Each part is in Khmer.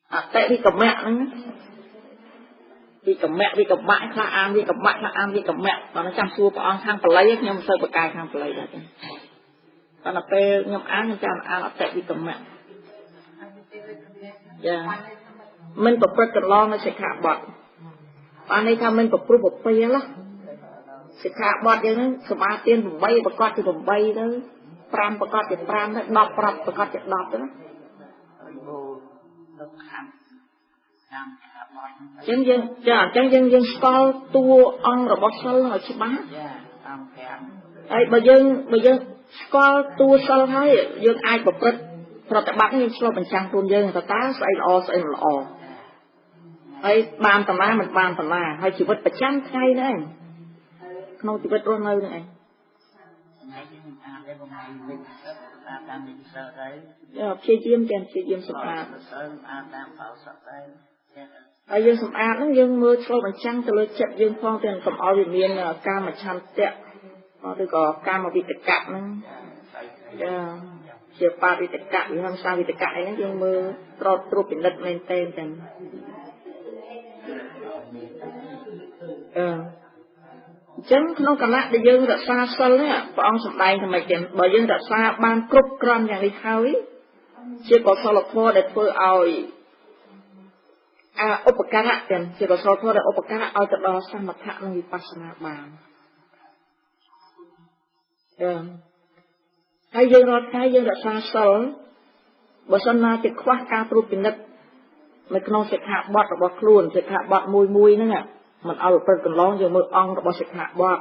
tại vì cầm mẹ vì cầm mẹ khá an vì cầm mẹ còn nó chăm xua của ông thang lấy nhưng sơ bậc cài thang lấy đấy còn là pe nhom án cho ăn tại vì cầm mẹ mình có bật cái lon nó sẽ khả bọt anh ấy tham mình có proof of pay đó sẽ khả bọt vậy đó sum a tiềnผมbayประกอบที่ผมbay đó pramประกอบที่pram đó 10 pram ประกอบที่10đó chẳng dân stall tua ông rồi bóc sân rồi chứ bá ấy bây giờ stall tua sân thấy dân ai bật bật rồi tại bác nhưng so mình trang tuôn dân người ta say lò ấy ban tầm na mình ban tầm na hay chỉ vật bạch chăn thay đấy không chỉ vật luôn nơi này chia diêm sụp à dân sụp nó dân mưa so mình chăn từ lời chặt dân phong tiền cầm ao biển miền cam mà chăn tẹt nó từ có cam mà bị tật cạn nó chiều ba bị tật cạn vì hôm sau bị tật cạn nó dân mưa trộn biển lật lên tên chẳng chẳng nó còn lại để dân đã xa sân á ông sụp đây thì mày kiện bởi dân đã xa ban cướp cromอย่างđi thao ấy chưa có sao lộc thua để phơi ỏiอุปการะกันเกี่ยวกับโซโล่อุปการะเอาแต่ดอสมถะวิปัสสนาบางให้ยังรอดให้ยังรักษาสลบทสนทนาจะคว้าการปลุกปินัดมันขนมเสกหะบอดกับบอดคลุนเสกหะบอดมุยนั่นแหละมันเอาไปกันร้องอย่างมืออ่องกับบอดเสกหะบอด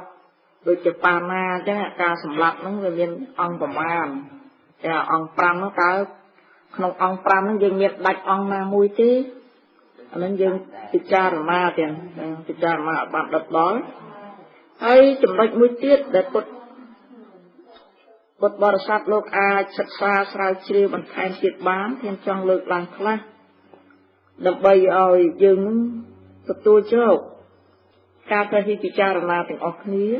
โดยจะปานาจ้ะการสำลักนั่นเรียนอ่องประมาณจะอ่องปรำนั่นก็ขนมอ่องปรำนั่นยังมีดัดอ่องนามุยที่อันนั้นยังติดจารมาเตียนติดจารมาบัดดับร้อยให้จำได้มือเตี้ยแต่ปดบริษัทโลกอาศึกษาสาวชีบันไทยติดบ้านเทียนจังเลิกหลังคลาดับใบเอายังประตูเจ้าการไปที่ติดจารมาถึงออกนี้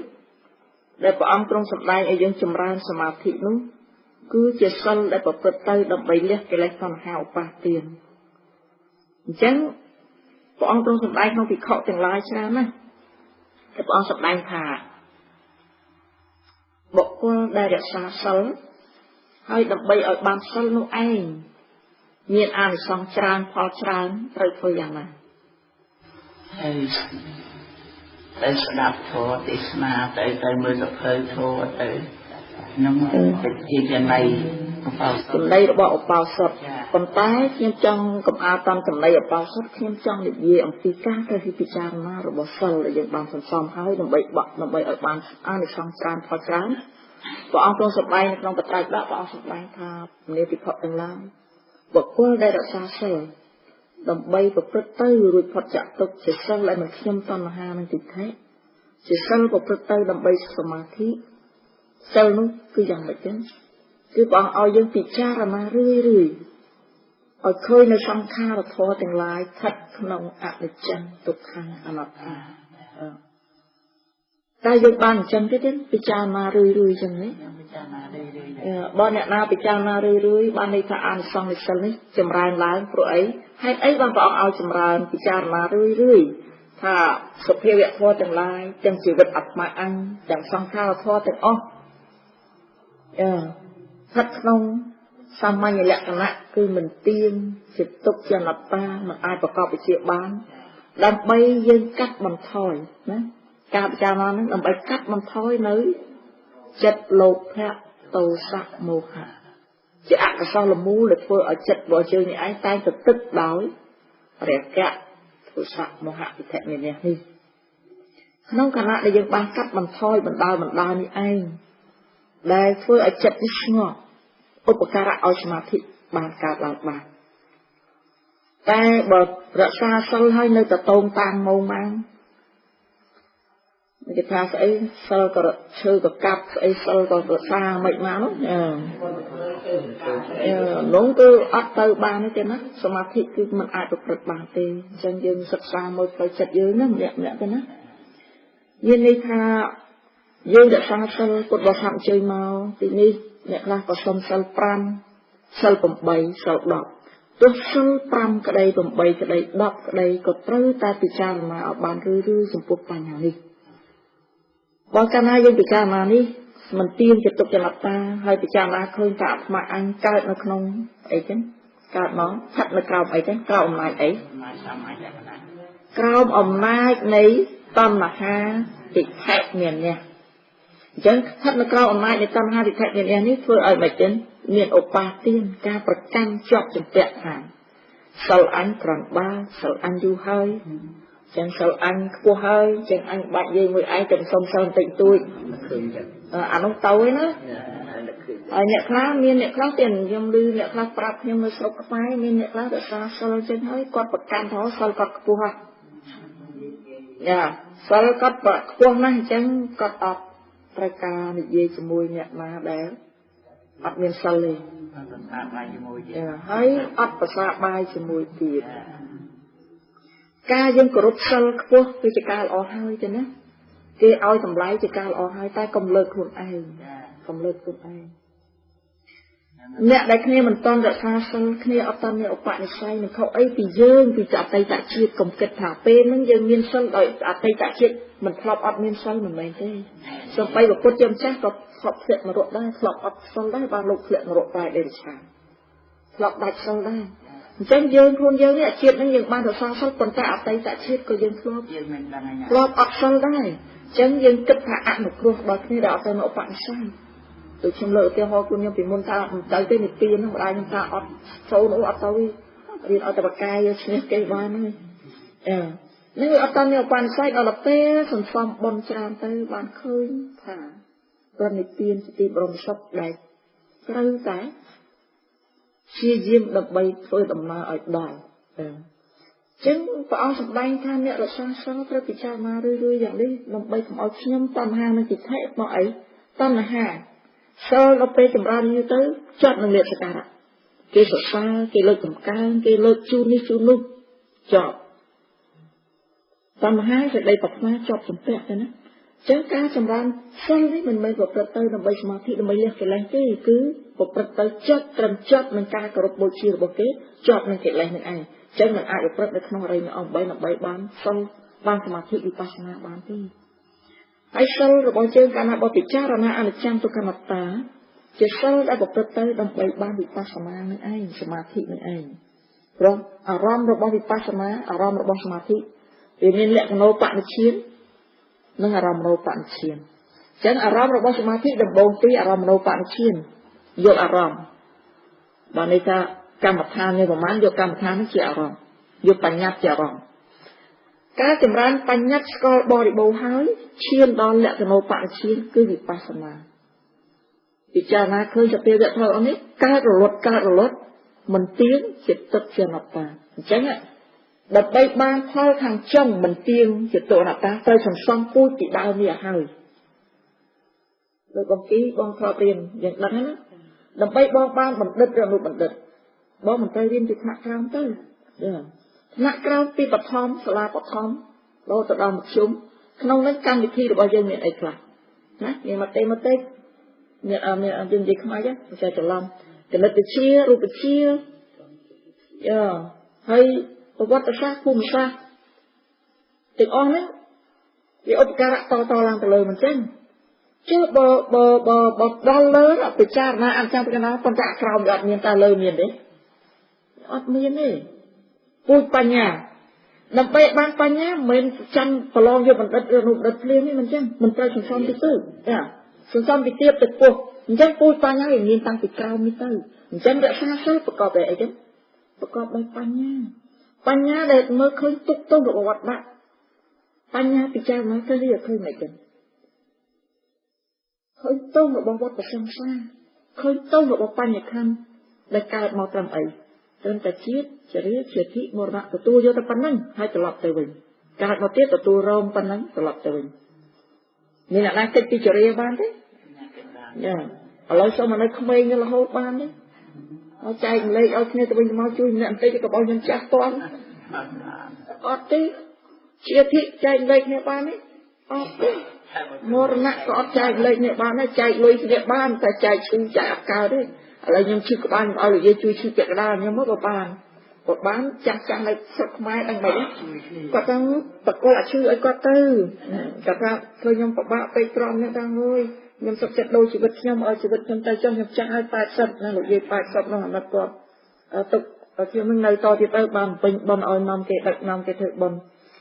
ได้ประอังตรงสัปดาห์ยังจำรานสมาธินู้คือจะสั่นได้ประพฤติดับใบเลี้ยกิเลสความหาวปาเตียนchẳng bọn trong sập đai không thì khó từng lái sao nè cái bọn sập đai thà bộ qua đây là xa sớm hay đập bay ở bàn sân nó anh nhiên ăn xong tràn phò tràn rồi thôiอย่างnày tới đạp thua thì mà tới mới được hơi thua tới nhưng mà cái chuyện này cầm đây là bộ bao sập cầm tay khiêm trong cầm a tam cầm đây là bao sập khiêm trong để về ông phi cá tới khi picha na rồi bỏ sờ là dân bàn phần xóm hai đồng bậy ở bàn ăn được xong tràn phò tràn và ông trong sập bay trong bật tay đã ông sập bay tha nếu bị phật từng làm bậc qua đây là xa xờ đồng bay và phật tây rồi phật chạm tục chỉ sờ lại mình khiêm toàn là hai mình tình thế chỉ sờ và phật tây đồng bay samadhi sờ nó cứ dần vậy chứคือบอกเอายังติดชาระมาเรื่อยๆเอาเคยในสังขารทอแต่งลายทัดขนมอนิจจังตุกขังอนัตตาแต่ยังบางจังก็เด่นพิจารณาเรื่อยๆจังนี้บ้านเนี่ยนาพิจารณาเรื่อยๆบ้านในทางสองในสันนี้จำรานล้างโปรยให้ไอ้บางบอกเอาจำรานพิจารณาเรื่อยๆถ้าสุภเวททอแต่งลายจังชีวิตอัตมาอังจังสังขารทอแต่งอ้อทัดนงสามัญลักษณะคือมันเตียนจิตตกจนับตามันอายประกอบไปเสียบ้านดำใบยืนกัดมันถอยนะการพิจารณานั้นดำใบกัดมันถอยเนื้อจัดโลภะโทสะโมหะจะอักษรละมูเลยเพื่อเอาจัดบ่อเจอในไอ้ใต้จะตึกดอยเรียกแกะโทสะโมหะอีแทนเนี่ยนี่น้องคณะได้ยังบางกัดมันถอยมันดาวนี่ไอ้ได้เพื่อเอาจัดที่งออุปการะเอาสมาธิบางการหลังบางแต่บอกรักษาสัลให้ในแต่ตรงตามมองมันจะทำไอ้สัลก็ชื่อกับกับไอ้สัลก็รักษาไม่มาเนาะน้องก็อัดเตอร์บางนี่เจ้านะสมาธิคือมันอาจจะเกิดบางตีจังยังศึกษาหมดไปจัดเยอะนั่นเนี่ยเจ้านะยินดีค่ะยืนเด็กสาวสัลกดบอสัมเจยมาทีนี้เนี่ยนะก็สมสัลปรามสัลปมใบสัลดอก ទោះសិល5ក្តី8ក្តី10ក្តីក៏ត្រូវតែពិចារណាឲ្យបានរឿយៗចំពោះបញ្ហានេះបើកាលណាយើងពិចារណានេះមិនទៀងជាទុកចំណាប់តាហើយពិចារណាឃើញថាអាត្មាអញកើតនៅក្នុងអីចឹងកើតមកស្ថិតនៅក្រោមអីចឹងក្រោមអំណាចអីក្រោមអំណាចនៃតណ្ហាទិដ្ឋិមាននេះអញ្ចឹងស្ថិតនៅក្រោមអំណាចនៃតណ្ហាទិដ្ឋិមាននេះធ្វើឲ្យមិនចឹងមានឧបាទានការប្រកាន់ជាប់ជំពាក់ថាសិលអញក្រាន់បាសិលអញយូរហើយចឹងសិលអញខ្ពស់ហើយចឹងអញបាច់និយាយមួយឯងទៅសុំសិលបន្តិចតួចអានោះទៅឯណាហើយអ្នកខ្លះមានអ្នកខ្លះទៀតខ្ញុំឮអ្នកខ្លះប្រាប់ខ្ញុំនៅស្រុកខ្មែរមានអ្នកខ្លះរក្សាសិលចឹងហើយគាត់ប្រកាន់ថាសិលគាត់ខ្ពស់ហ่ะយ៉ាសិលគាត់ខ្ពស់ណាស់អញ្ចឹងគាត់អត់ត្រូវការនិយាយជាមួយអ្នកណាដែលអត់មានសិលទេហើយអត់ប្រសាបាយជាមួយទៀតការយើងគោរពសិលខ្ពស់គឺជាការល្អហើយទេណាគេឲ្យតម្លៃជាការល្អហើយតែកុំលើកខ្លួនឯងកុំលើកខ្លួនឯងអ្នកដែលគ្នាមិនតន់រក្សាសិលគ្នាអត់តន់មានឧបនិស្ស័យនឹងខុសអីពីយើងពីអតីតជាតិកុំគិតថាពេលហ្នឹងយើងមានសិលដោយអតីតជាតិមិនធ្លាប់អត់មានសិលមិនមែនទេសូម្បីប្រពុតជាម្ចាស់ក៏ធ្លាប់ធ្លាក់នរកដែរធ្លាប់អត់សិលដែរបានលោកធ្លាក់នរកដែរដេរឆាធ្លាប់ដាច់សិលដែរអញ្ចឹងយើងខ្លួនយើងនេះជាតិហ្នឹងយើងបានរក្សាសិលប៉ុន្តែអតីតជាតិក៏យើងធ្លាប់អត់សិលដែរអញ្ចឹងយើងគិតថាអនុគ្រោះដល់គ្នាដែលអត់ទៅឧបនិស្ស័យដូចខ្ញុំលើកឧទាហរណ៍ខ្លួនខ្ញុំពីមុនថាមិនទៅទេនិព្វានហ្នឹងម្ដាយខ្ញុំថាអត់ចូលនោះអត់ទៅរៀនឲ្យតែបកាយឈ្នះគេបានហ្នឹងនេះវាអត់តាន់មានឧបនិស្ស័យដល់ពេលសន្សំបុណ្យច្រើនទៅបានឃើញថាព្រះនិព្វានជាទីបរមសុខដែលត្រូវតែព្យាយាមដើម្បីធ្វើដំណើរឲ្យដល់ចឹងព្រះអង្គសម្ដែងថាអ្នករក្សាសិលត្រូវពិចារណារឿយៗយ៉ាងនេះដើម្បីកុំឲ្យខ្ញុំតណ្ហានឹងទិដ្ឋិមកអីតណ្ហាសិលដល់ពេលចម្រើនយូរទៅចាត់នឹងលក្ខសការៈគេសរសើរគេលើកតម្កើងគេលើកជូននេះជូននោះចប់តណ្ហាសេចក្តីប្រាថ្នាជាប់ជំពាក់ទៅណាចឹងការចម្រើនសិលនេះមិនមែនប្រព្រឹត្តទៅដើម្បីសមាធិដើម្បីលះកិលេសទេគឺប្រព្រឹត្តទៅចិត្តត្រឹមចិត្តនឹងការគោរពបូជារបស់គេជាប់នឹងកិលេសនឹងឯងចឹងមិនអាចប្រព្រឹត្តនៅក្នុងអរិយមគ្គ8ដើម្បីបានសិលបានសមាធិវិបស្សនាបានទេហើយសិលរបស់យើងកាលណាបើពិចារណាអនិច្ចំទុក្ខអនត្តាជាសិលដែលប្រព្រឹត្តទៅដើម្បីបានវិបស្សនានឹងឯងសមាធិនឹងឯងព្រោះអារម្មណ៍របស់វិបស្សនាអារម្មណ៍របស់សមាធិវាមានលក្ខណូបនិឈាននិងអារម្មណូបនិឈានចឹងអារម្មណ៍របស់សមាធិដំបូងពីអារម្មណូបនិឈានយកអារម្មណ៍បានន័យថាកម្មដ្ឋាននេះប្រមាណយកកម្មដ្ឋាននេះជាអារម្មណ៍យកបញ្ញត្តិជាអារម្មណ៍ការចម្រើនបញ្ញត្តិស្គាល់បរិបូរណ៍ហើយឈានដល់លក្ខណូបនិឈានគឺវិបស្សនាពិចារណាឃើញសភាវៈធម៌នេះកើតរលត់មិនទៀងជាទឹកជាអនត្តាអញ្ចឹងដើម្បីបានផលខាងចុងមិនទៀងជាទុក្ខអនត្តាត្រូវសន្សំពូជពីដើមនេះឲ្យហើយលោកបងគីបងធ្លាប់រៀនយ៉ាងដឹងណាដើម្បីបងបានបណ្ឌិតឬអនុបណ្ឌិតបងមិនត្រូវរៀនពីថ្នាក់ក្រោមទៅថ្នាក់ក្រោមពីបឋមសាលាបឋមរហូតដល់មធ្យមក្នុងនោះកម្មវិធីរបស់យើងមានអីខ្លះណាមានមាតេមានយើងនិយាយខ្មែរចាមិនចេះច្រឡំគណិតវិទ្យារូបវិទ្យាហើយប្រវត្តិសាស្ត្រភូមិសាស្ត្រទាំងអស់ហ្នឹងវាឧបការៈតឡើងទៅលើមិនចឹងចុះបើដល់លើពិចារណាអញ្ចឹងពីណាប៉ុន្តែក្រោមវាអត់មានតែលើមានទេអត់មានទេពូជបញ្ញាដើម្បីបានបញ្ញាមិនមែនចាំប្រឡងយកបណ្ឌិតឬអនុបណ្ឌិតភ្លាមនេះមិនចឹងមិនត្រូវសន្សំទីទៅសន្សំពីទៀតទៅពោះអញ្ចឹងពូជបញ្ញាវាមានតាំងពីក្រោមនេះទៅអញ្ចឹងរក្សាសិលប្រកបដោយអីចឹងប្រកបដោយបញ្ញាដែលមើលឃើញទុកទោសរបស់វត្តដាក់បញ្ញាពិចារណាទៅវាឃើញមិនចឹងឃើញទោសរបស់វត្តសង្សារឃើញទោសរបស់បញ្ញខណ្ឌដែលកើតមកត្រឹមអីត្រឹមតែជាតិចរិយាជាធិមរណៈទទួលយកតែប៉ុណ្្នឹងហើយត្រឡប់ទៅវិញកើតមកទៀតទទួលរងប៉ុណ្្នឹងត្រឡប់ទៅវិញមានអ្នកណាគិតពីចរិយាបានទេឥឡូវសូមឲ្យនៅក្មេងរហូតបានទេឲ្យចែកលេខឲ្យគ្នាទៅវិញទៅមកជួយម្នាក់បន្តិចក៏បោះខ្ញុំចាស់តាន់អត់ទេជាធិចែកលេខគ្នាបានទេអត់ទេមរណៈក៏អត់ចែកលេខគ្នាបានដែរចែកលុយគ្នាបានតែចែកឈឺចែកអត់កើតទេឥឡូវខ្ញុំឈឺក្បាលខ្ញុំឲ្យលោកយាយជួយឈឺពាក់កណ្ដាលខ្ញុំមកក៏បាន គាត់បានចាស់នៅស្រុកខ្មែរដឹងមិនគាត់ទាំងបកគោអាឈឺឲ្យគាត់ទៅគាត់ថាធ្វើខ្ញុំពិបាកពេកក្រំនេះតាងើយខ្ញុំសុខចិត្តដូរជីវិតខ្ញុំឲ្យជីវិតខ្ញុំទៅចុះខ្ញុំចាស់ឲ្យ80ណាលោកយាយ80នោះអាណិតគាត់ទុកខ្ញុំនឹងនៅតទៀតទៅបានពេញបនឲ្យនាំគេដឹកនាំគេធ្វើបន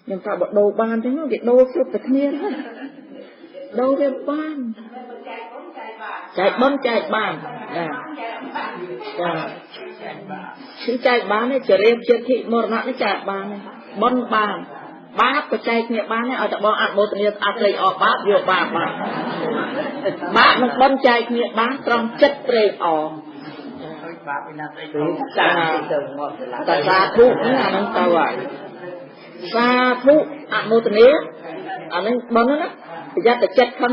ខ្ញុំថាបើដូរបានទេគេដូរគ្រប់តែគ្នាដូរវាបានចែកបនចែកបានចាគឺចែកបានទេចរិយាជាធិមរណៈនេះចែកបានទេបនបានបាបក៏ចែកគ្នាបានឲ្យតែបងអនុមោទនាអត់ត្រេកអរបាបយកបាបបានបាបនឹងបនចែកគ្នាបានត្រង់ចិត្តត្រេកអរបាបឯណាត្រេកអរសាទៅមកតែសាធុនេះអានឹងទៅហើយសាធុអនុមោទនាអានឹងបនណាប្រយ័ត្នតែចិត្តខឹង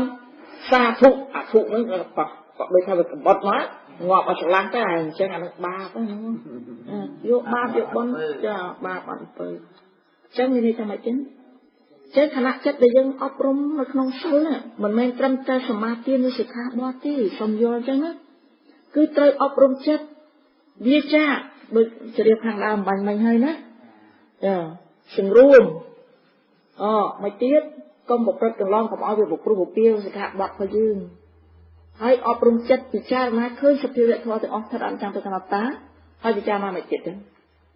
សាធុអធុនឹងក៏ដូចថាវាកំបត់មកងាប់អត់ឆ្លាស់ទៅអញ្ចឹងអានឹងបាបហ្នឹងយកបាបយកបនចាបាបអត់អំពើអញ្ចឹងមានន័យថាម៉េចចឹងចេះឋានៈចិត្តដែលយើងអប់រំនៅក្នុងសិលមិនមែនត្រឹមតែសមាធិឬសិក្ខាបទទេសូមយល់ចឹងណាគឺត្រូវអប់រំចិត្តវាចាដូចជ្រាបខាងដើមបាញ់មិញហើយណាចាសង្រួមមិនទៀតកុំប្រព្រឹត្តកន្លងកុំឲ្យវាប្រព្រឹត្តពពាសិក្ខាបទរបស់យើងហើយអប់រំចិត្តពិចារណាឃើញសភាវៈធម៌ទាំងអស់ស្ថិតអនិច្ចំទុក្ខអនត្តាហើយពិចារណាមិនទៀតទេ